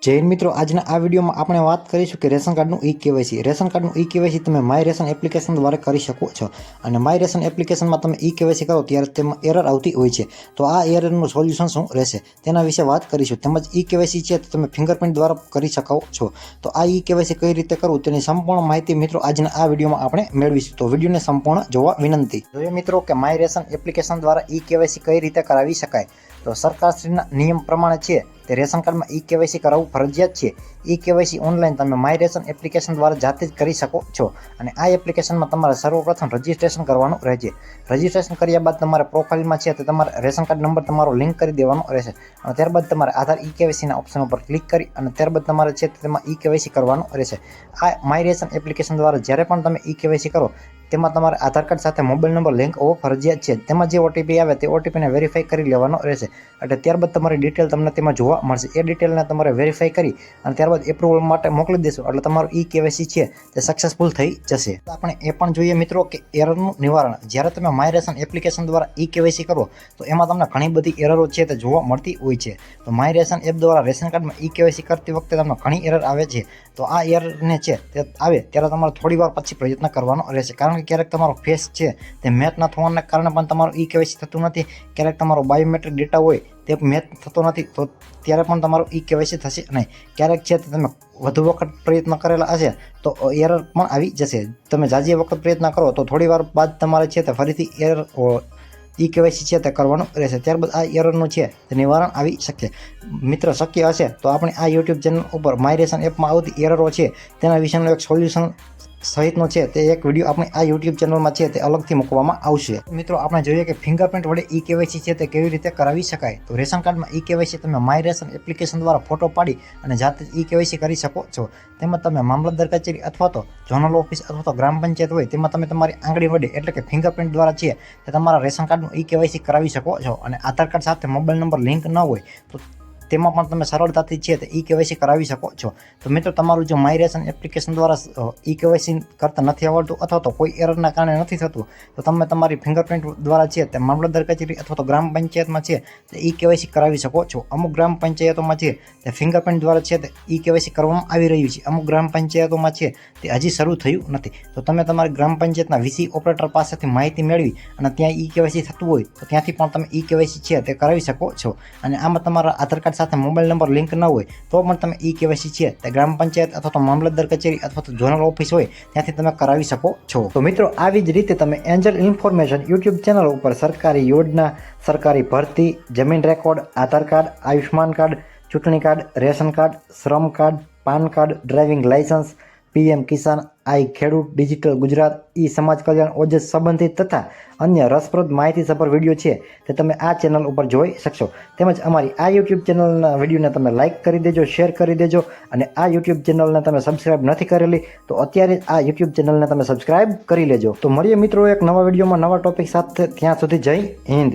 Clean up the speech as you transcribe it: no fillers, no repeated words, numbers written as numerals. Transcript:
જય હિન્દ મિત્રો, આજના આ વિડીયોમાં આપણે વાત કરીશું કે રેશન કાર્ડનું ઈ-કેવાયસી. રેશન કાર્ડનું ઈ-કેવાયસી તમે માય રેશન એપ્લિકેશન દ્વારા કરી શકો છો. અને માય રેશન એપ્લિકેશનમાં તમે ઈ-કેવાયસી કરો ત્યારે તેમાં એરર આવતી હોય છે. તો આ એરરનું સોલ્યુશન શું રહેશે તેના વિશે વાત કરીશું. તેમજ ઈ-કેવાયસી છે તો તમે ફિંગરપ્રિન્ટ દ્વારા કરી શકો છો. તો આ ઈ-કેવાયસી કઈ રીતે કરવું તેની સંપૂર્ણ માહિતી મિત્રો આજના આ વિડીયોમાં આપણે મેળવીશું. તો વિડીયોને સંપૂર્ણ જોવા વિનંતી. જોઈએ મિત્રો કે માય રેશન એપ્લિકેશન દ્વારા ઈ-કેવાયસી કઈ રીતે કરાવી શકાય. તો સરકારશ્રીના નિયમ પ્રમાણે છે તે રેશન કાર્ડમાં ઈ-કેવાયસી કરાવવું ફરજિયાત છે. ઈ-કેવાયસી ઓનલાઈન તમે માય રેશન એપ્લિકેશન દ્વારા જાતે જ કરી શકો છો. અને આ એપ્લિકેશનમાં તમારે સર્વપ્રથમ રજિસ્ટ્રેશન કરવાનું રહેશે. રજિસ્ટ્રેશન કર્યા બાદ તમારે પ્રોફાઇલમાં છે તે તમારે રેશન કાર્ડ નંબર તમારો લિંક કરી દેવાનો રહેશે. અને ત્યારબાદ તમારે આધાર ઈ-કેવાયસીના ઓપ્શન ઉપર ક્લિક કરી અને ત્યારબાદ તમારે છે તેમાં ઈ-કેવાયસી કરવાનું રહેશે. આ માય રેશન એપ્લિકેશન દ્વારા જ્યારે પણ તમે ઈ-કેવાયસી કરો તેમાં તમારે આધાર કાર્ડ સાથે મોબાઈલ નંબર લિંક હોવો ફરજિયાત છે. તેમાં જે ઓટીપી આવે તે ઓટીપીને વેરીફાઈ કરી લેવાનો રહેશે. એટલે ત્યારબાદ તમારી ડિટેલ તમને તેમાં જોવા મળશે. એ ડિટેલને તમારે વેરીફાઈ કરી અને ત્યારબાદ એપ્રુવલ માટે મોકલી દેશો એટલે તમારું ઈ-કેવાયસી છે તે સક્સેસફુલ થઈ જશે. આપણે એ પણ જોઈએ મિત્રો કે એરરનું નિવારણ. જ્યારે તમે માય રેશન એપ્લિકેશન દ્વારા ઈ-કેવાયસી કરો તો એમાં તમને ઘણી બધી એરરો છે તે જોવા મળતી હોય છે. તો માય રેશન એપ દ્વારા રેશન કાર્ડમાં ઈ-કેવાયસી કરતી વખતે તમને ઘણી એરર આવે છે. તો આ એરરને છે તે આવે ત્યારે તમારે થોડી વાર પછી પ્રયત્ન કરવાનો રહેશે. કારણ કે ક્યારેક તમારો ફેસ છે તે મેચ ન થવાના કારણે પણ તમારું ઈ-કેવાયસી થતું નથી. ક્યારેક તમારો બાયોમેટ્રિક ડેટા હોય તે મેચ થતો નથી તો ત્યારે પણ તમારું ઈ-કેવાયસી થશે નહીં. ક્યારેક છે તમે વધુ વખત પ્રયત્ન કરેલા હશે તો એરર પણ આવી જશે. તમે જાજી વખત પ્રયત્ન કરો તો થોડી વાર બાદ તમારે છે તે ફરીથી એરર ઈ-કેવાયસી છે તે કરવાનું રહેશે. ત્યારબાદ આ એરરનું છે તે નિવારણ આવી શકે. મિત્ર શક્ય હશે તો આપણે આ યુટ્યુબ ચેનલ ઉપર માય રેશન એપમાં આવતી એરરો છે તેના વિશેનું એક સોલ્યુશન સહિતનો છે તે એક વિડીયો આપણે આ યુટ્યુબ ચેનલમાં છે તે અલગથી મૂકવામાં આવશે. મિત્રો આપણે જોઈએ કે ફિંગરપ્રિન્ટ વડે ઈ-કેવાયસી છે તે કેવી રીતે કરાવી શકાય. તો રેશન કાર્ડમાં ઈ-કેવાયસી તમે માય રેશન એપ્લિકેશન દ્વારા ફોટો પાડી અને જાતે જ ઈ-કેવાયસી કરી શકો છો. તેમાં તમે મામલતદાર કચેરી અથવા તો ઝોનલ ઓફિસ અથવા તો ગ્રામ પંચાયત હોય તેમાં તમે તમારી આંગળી વડે એટલે કે ફિંગરપ્રિન્ટ દ્વારા છે તે તમારા રેશન કાર્ડનું ઈ-કેવાયસી કરાવી શકો છો. અને આધાર કાર્ડ સાથે મોબાઈલ નંબર લિંક ન હોય તો તેમાં પણ તમે સરળતાથી છે તે ઈ-કેવાયસી કરાવી શકો છો. તો મિત્રો તમારું જો માય રેશન એપ્લિકેશન દ્વારા ઈ-કેવાયસી કરતા નથી આવડતું અથવા તો કોઈ એરરના કારણે નથી થતું તો તમે તમારી ફિંગરપ્રિન્ટ દ્વારા છે તે મામલતદાર કચેરી અથવા તો ગ્રામ પંચાયતમાં છે તે ઈ-કેવાયસી કરાવી શકો છો. અમુક ગ્રામ પંચાયતોમાં છે તે ફિંગરપ્રિન્ટ દ્વારા છે તે ઈ-કેવાયસી કરવામાં આવી રહ્યું છે. અમુક ગ્રામ પંચાયતોમાં છે તે હજી શરૂ થયું નથી. તો તમે તમારી ગ્રામ પંચાયતના વીસી ઓપરેટર પાસેથી માહિતી મેળવી અને ત્યાં ઈ-કેવાયસી થતું હોય તો ત્યાંથી પણ તમે ઈ-કેવાયસી છે તે કરાવી શકો છો. અને આમાં તમારા આધાર કાર્ડ સાથે મોબાઈલ નંબર લિંક ન હોય તો પણ તમે ઈ-કેવાયસી છે તે ગ્રામ પંચાયત અથવા તો મામલતદાર કચેરી અથવા તો ઝોનલ ઓફિસ હોય ત્યાંથી તમે કરાવી શકો છો. તો મિત્રો આવી જ રીતે તમે એન્જલ ઇન્ફોર્મેશન યુટ્યુબ ચેનલ ઉપર સરકારી યોજના, સરકારી ભરતી, જમીન record, Aadhaar card, Ayushman card, ચૂંટણી કાર્ડ, રેશન કાર્ડ, શ્રમ card, PAN card, driving licence, PM Kisan, I Khedut, digital Gujarat, ઈ સમાજ કલ્યાણ, ઓજસ સંબંધિત તથા અન્ય રસપ્રદ માહિતીસભર વિડીયો છે તે તમે આ ચેનલ ઉપર જોઈ શકશો. તેમજ અમારી આ યુટ્યુબ ચેનલના વિડીયોને તમે લાઇક કરી દેજો, શેર કરી દેજો. અને આ યુટ્યુબ ચેનલને તમે સબસ્ક્રાઇબ નથી કરેલી તો અત્યારે જ આ યુટ્યુબ ચેનલને તમે સબસ્ક્રાઇબ કરી લેજો. તો મળીએ મિત્રો એક નવા વિડીયોમાં નવા ટોપિક સાથે. ત્યાં સુધી જય હિન્દ.